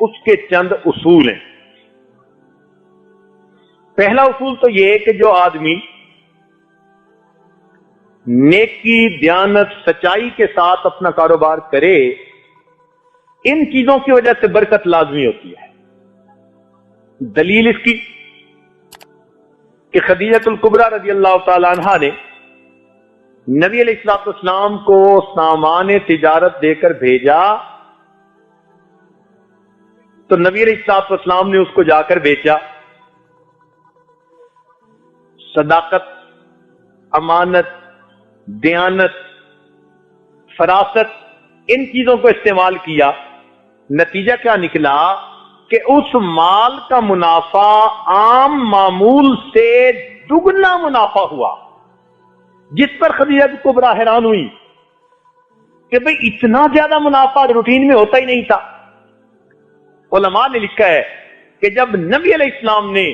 اس کے چند اصول ہیں. پہلا اصول تو یہ ہے کہ جو آدمی نیکی، دیانت، سچائی کے ساتھ اپنا کاروبار کرے، ان چیزوں کی وجہ سے برکت لازمی ہوتی ہے. دلیل اس کی کہ خدیجہ الکبریٰ رضی اللہ تعالی عنہا نے نبی علیہ الصلوۃ والسلام کو سامان تجارت دے کر بھیجا تو نبی علیہ الصلوۃ والسلام نے اس کو جا کر بیچا. صداقت، امانت، دیانت، فراست، ان چیزوں کو استعمال کیا. نتیجہ کیا نکلا کہ اس مال کا منافع عام معمول سے دگنا منافع ہوا، جس پر خدیجہ کبریٰ حیران ہوئی کہ بھئی اتنا زیادہ منافع روٹین میں ہوتا ہی نہیں تھا. علماء نے لکھا ہے کہ جب نبی علیہ السلام نے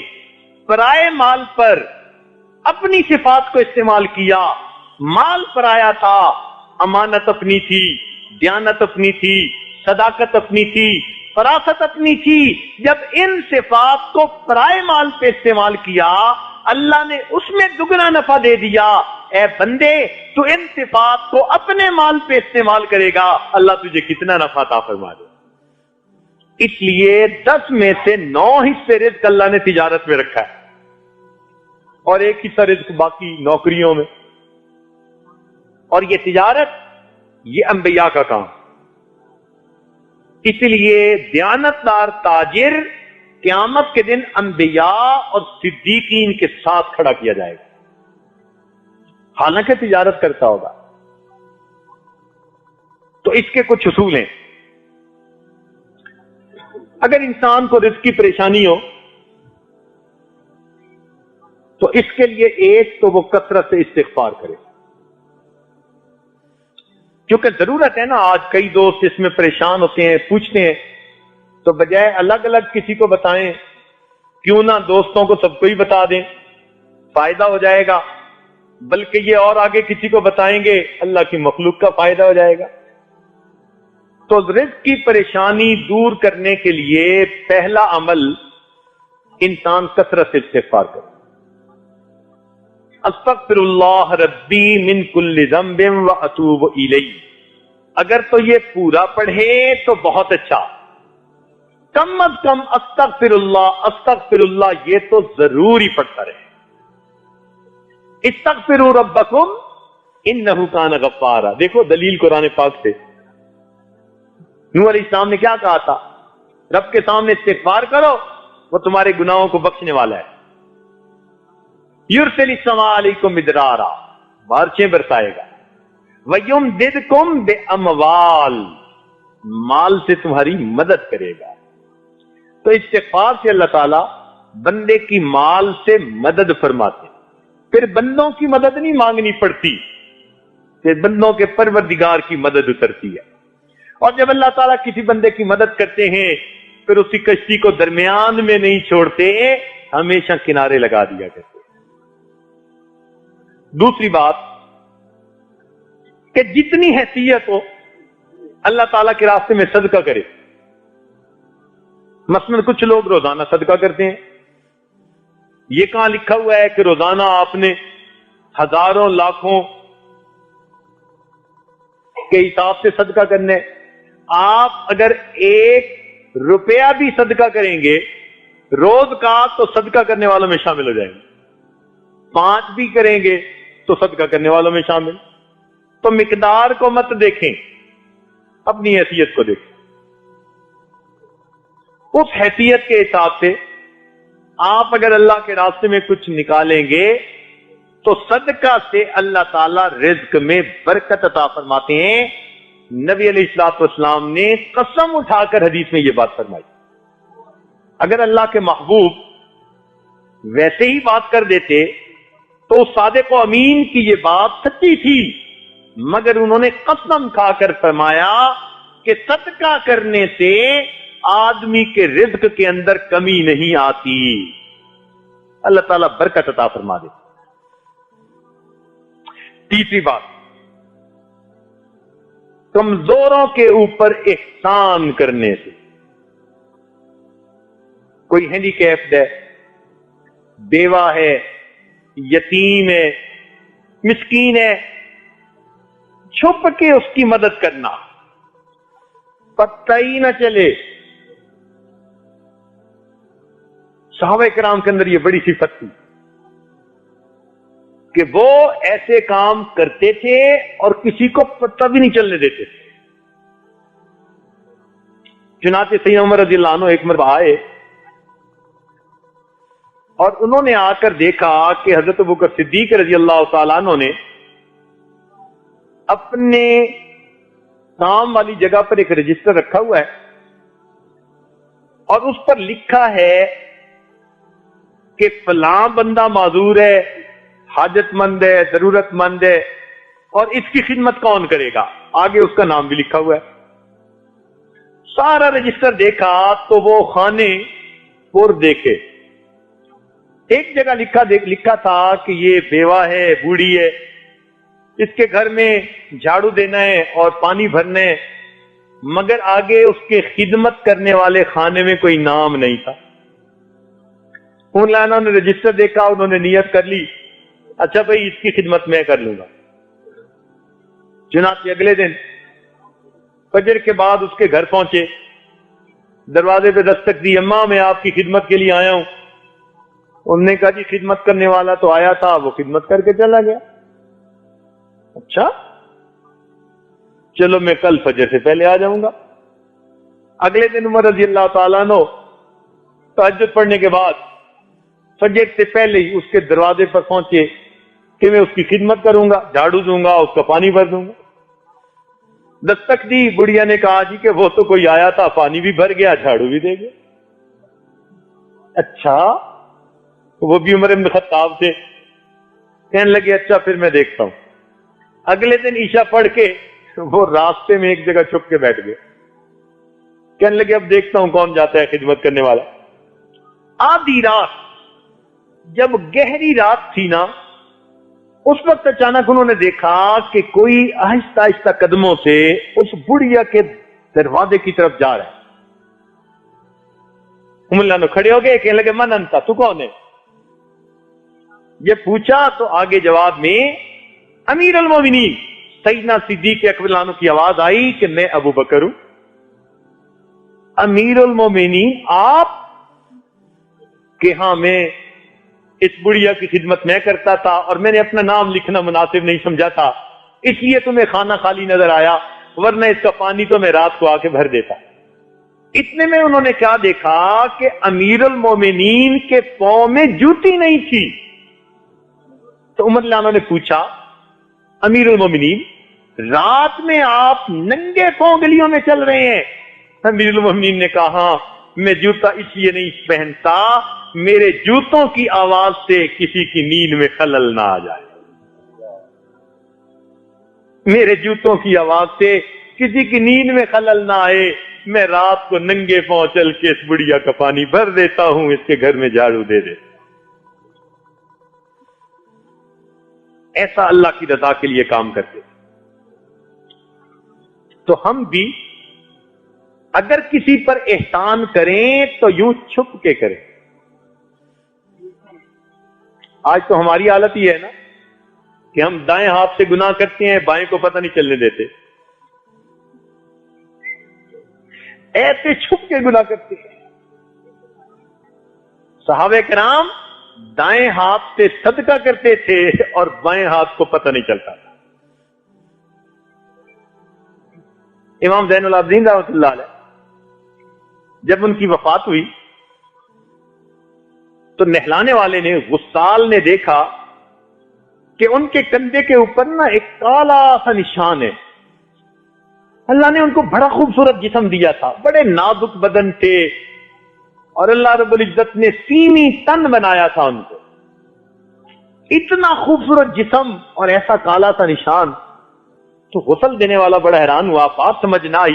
پرائے مال پر اپنی صفات کو استعمال کیا، مال پرایا تھا، امانت اپنی تھی، دیانت اپنی تھی، صداقت اپنی تھی، فراست اپنی تھی، جب ان صفات کو پرائے مال پہ استعمال کیا اللہ نے اس میں دگنا نفع دے دیا. اے بندے، تو ان صفات کو اپنے مال پہ استعمال کرے گا، اللہ تجھے کتنا نفع عطا فرما دے. اس لیے 10 میں سے 9 حصے رزق اللہ نے تجارت میں رکھا ہے اور 1 حصہ رزق باقی نوکریوں میں. اور یہ تجارت، یہ انبیاء کا کام. اس لیے دیانتدار تاجر قیامت کے دن انبیاء اور صدیقین کے ساتھ کھڑا کیا جائے گا، حالانکہ تجارت کرتا ہوگا. تو اس کے کچھ اصول ہیں. اگر انسان کو رزق کی پریشانی ہو تو اس کے لیے ایک تو وہ کثرت سے استغفار کرے، کیونکہ ضرورت ہے نا. آج کئی دوست اس میں پریشان ہوتے ہیں، پوچھتے ہیں، تو بجائے الگ الگ کسی کو بتائیں کیوں نہ دوستوں کو سب کو ہی بتا دیں، فائدہ ہو جائے گا. بلکہ یہ اور آگے کسی کو بتائیں گے اللہ کی مخلوق کا فائدہ ہو جائے گا. تو رزق کی پریشانی دور کرنے کے لیے پہلا عمل انسان کثرت سے استغفار کرے. استغفر اللہ ربی من کل ذنب واتوب الیہ. اگر تو یہ پورا پڑھے تو بہت اچھا، کم از کم استغفر اللہ یہ تو ضرور ہی پڑھتا رہے. استغفروا ربکم انہ کان غفارا. دیکھو دلیل قرآن پاک سے. نوح علیہ السلام نے کیا کہا تھا؟ رب کے سامنے استغفار کرو، وہ تمہارے گناہوں کو بخشنے والا ہے. یرسل السماء علیکم مدرارا، بارشیں برسائے گا. وَيُمْدِدْكُمْ بِأَمْوَالٍ، مال سے تمہاری مدد کرے گا. تو استغفار سے اللہ تعالیٰ بندے کی مال سے مدد فرماتے ہیں. پھر بندوں کی مدد نہیں مانگنی پڑتی، پھر بندوں کے پروردگار کی مدد اترتی ہے. اور جب اللہ تعالیٰ کسی بندے کی مدد کرتے ہیں پھر اسی کشتی کو درمیان میں نہیں چھوڑتے، ہمیشہ کنارے لگا دیا کرتے. دوسری بات کہ جتنی حیثیت ہو اللہ تعالیٰ کے راستے میں صدقہ کرے. مثلا کچھ لوگ روزانہ صدقہ کرتے ہیں. یہ کہاں لکھا ہوا ہے کہ روزانہ آپ نے ہزاروں لاکھوں کے حساب سے صدقہ کرنا ہے؟ آپ اگر 1 روپیہ بھی صدقہ کریں گے روز کا تو صدقہ کرنے والوں میں شامل ہو جائیں گے. 5 بھی کریں گے تو صدقہ کرنے والوں میں شامل. تو مقدار کو مت دیکھیں، اپنی حیثیت کو دیکھیں. اس حیثیت کے حساب سے آپ اگر اللہ کے راستے میں کچھ نکالیں گے تو صدقہ سے اللہ تعالی رزق میں برکت عطا فرماتے ہیں. نبی علیہ الصلوۃ والسلام نے قسم اٹھا کر حدیث میں یہ بات فرمائی. اگر اللہ کے محبوب ویسے ہی بات کر دیتے تو صادق و امین کی یہ بات سچی تھی، مگر انہوں نے قسم کھا کر فرمایا کہ صدقہ کرنے سے آدمی کے رزق کے اندر کمی نہیں آتی، اللہ تعالیٰ برکت عطا فرما دے. تیسری بات، کمزوروں کے اوپر احسان کرنے سے. کوئی ہینڈی کیپڈ ہے، بیوہ ہے، یتیم ہے، مسکین ہے، چھپ کے اس کی مدد کرنا، پتہ ہی نہ چلے۔ صحابہ کرام کے اندر یہ بڑی صفت تھی کہ وہ ایسے کام کرتے تھے اور کسی کو پتہ بھی نہیں چلنے دیتے تھے۔ چنانچہ سیدنا عمر رضی اللہ عنہ ایک مرتبہ آئے اور انہوں نے آ کر دیکھا کہ حضرت ابوبکر صدیق رضی اللہ تعالیٰ عنہ نے اپنے کام والی جگہ پر ایک رجسٹر رکھا ہوا ہے اور اس پر لکھا ہے کہ فلاں بندہ معذور ہے، حاجت مند ہے، ضرورت مند ہے، اور اس کی خدمت کون کرے گا، آگے اس کا نام بھی لکھا ہوا ہے۔ سارا رجسٹر دیکھا تو وہ خانے پور دیکھے، ایک جگہ لکھا تھا کہ یہ بیوہ ہے، بوڑھی ہے، اس کے گھر میں جھاڑو دینا ہے اور پانی بھرنا ہے، مگر آگے اس کے خدمت کرنے والے خانے میں کوئی نام نہیں تھا۔ انہوں نے رجسٹر دیکھا، انہوں نے نیت کر لی، اچھا بھائی اس کی خدمت میں کر لوں گا۔ چنانچہ اگلے دن فجر کے بعد اس کے گھر پہنچے، دروازے پہ دستک دی، اماں میں آپ کی خدمت کے لیے آیا ہوں۔ انہوں نے کہا جی خدمت کرنے والا تو آیا تھا، وہ خدمت کر کے چلا گیا۔ اچھا چلو میں کل فجر سے پہلے آ جاؤں گا۔ اگلے دن عمر رضی اللہ تعالیٰ عنہ تہجد پڑھنے کے بعد فجر سے پہلے ہی اس کے دروازے پر پہنچے کہ میں اس کی خدمت کروں گا، جھاڑو دوں گا، اس کا پانی بھر دوں گا۔ دستک دی، بڑھیا نے کہا جی کہ وہ تو کوئی آیا تھا، پانی بھی بھر گیا، جھاڑو بھی دے گیا۔ اچھا، وہ بھی عمر بن خطاب سے کہنے لگے اچھا پھر میں دیکھتا ہوں۔ اگلے دن عشاء پڑھ کے وہ راستے میں ایک جگہ چھپ کے بیٹھ گئے، کہنے لگے اب دیکھتا ہوں کون جاتا ہے خدمت کرنے والا۔ آدھی رات، جب گہری رات تھی نا، اس وقت اچانک انہوں نے دیکھا کہ کوئی آہستہ آہستہ قدموں سے اس بڑھیا کے دروازے کی طرف جا رہا ہے۔ اللہ کھڑے ہو گئے، کہنے لگے من انتا، تو کون ہے؟ یہ پوچھا تو آگے جواب میں امیر المومنین سیدنا صدیق اکبر عنہ کی آواز آئی کہ میں ابو بکر ہوں۔ امیر المومنین آپ؟ کہ ہاں میں اس بڑھیا کی خدمت میں کرتا تھا اور میں نے اپنا نام لکھنا مناسب نہیں سمجھا تھا، اس لیے تمہیں خانہ خالی نظر آیا، ورنہ اس کا پانی تو میں رات کو آ کے بھر دیتا۔ اتنے میں انہوں نے کیا دیکھا کہ امیر المومنین کے پاؤں میں جوتی نہیں تھی۔ تو عمر رضی اللہ عنہ نے پوچھا امیر المومنین رات میں آپ ننگے پاؤں گلیوں میں چل رہے ہیں؟ امیر المومنین نے کہا ہاں، میں جوتا اس لیے نہیں پہنتا، میرے جوتوں کی آواز سے کسی کی نیند میں خلل نہ آ جائے، میرے جوتوں کی آواز سے کسی کی نیند میں خلل نہ آئے، میں رات کو ننگے پاؤں چل کے اس بڑھیا کا پانی بھر دیتا ہوں، اس کے گھر میں جھاڑو دے دے۔ ایسا اللہ کی رضا کے لیے کام کرتے۔ تو ہم بھی اگر کسی پر احسان کریں تو یوں چھپ کے کریں۔ آج تو ہماری حالت یہ ہے نا کہ ہم دائیں ہاتھ سے گناہ کرتے ہیں، بائیں کو پتہ نہیں چلنے دیتے، ایسے چھپ کے گناہ کرتے ہیں۔ صحابہ کرام دائیں ہاتھ سے صدقہ کرتے تھے اور بائیں ہاتھ کو پتہ نہیں چلتا تھا۔ امام زین العابدین رحمۃ اللہ علیہ جب ان کی وفات ہوئی تو نہلانے والے نے، غسال نے دیکھا کہ ان کے کندھے کے اوپر نا ایک کالا سا نشان ہے۔ اللہ نے ان کو بڑا خوبصورت جسم دیا تھا، بڑے نازک بدن تھے، اور اللہ رب العزت نے سیمی تن بنایا تھا ان کو، اتنا خوبصورت جسم اور ایسا کالا سا نشان۔ تو غسل دینے والا بڑا حیران ہوا، بات سمجھ نہ آئی،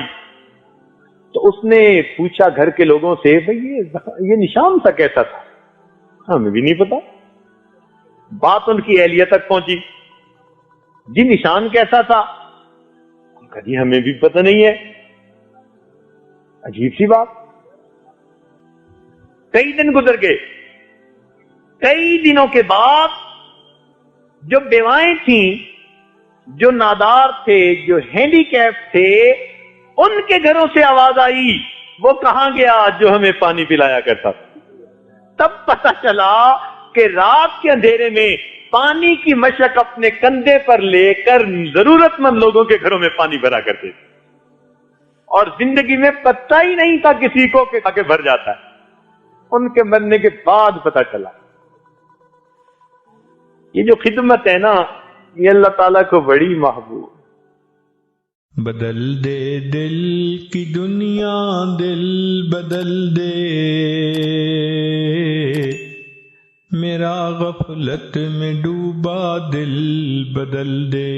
تو اس نے پوچھا گھر کے لوگوں سے بھئی یہ نشان سا کیسا تھا؟ ہمیں بھی نہیں پتا۔ بات ان کی اہلیہ تک پہنچی، جی نشان کیسا تھا؟ جی ہمیں بھی پتہ نہیں ہے۔ عجیب سی بات، کئی دن گزر گئے. کئی دنوں کے بعد جو بیوائیں تھیں، جو نادار تھے، جو ہینڈی کیپ تھے، ان کے گھروں سے آواز آئی وہ کہاں گیا جو ہمیں پانی پلایا کرتا تھا. تب پتہ چلا کہ رات کے اندھیرے میں پانی کی مشک اپنے کندھے پر لے کر ضرورت مند لوگوں کے گھروں میں پانی بھرا کرتے تھے، اور زندگی میں پتہ ہی نہیں تھا کسی کو کہ آگے بھر جاتا ہے. ان کے مرنے کے بعد پتہ چلا. یہ جو خدمت ہے نا، یہ اللہ تعالیٰ کو بڑی محبوب. بدل دے دل کی دنیا، دل بدل دے، میرا غفلت میں ڈوبا دل بدل دے.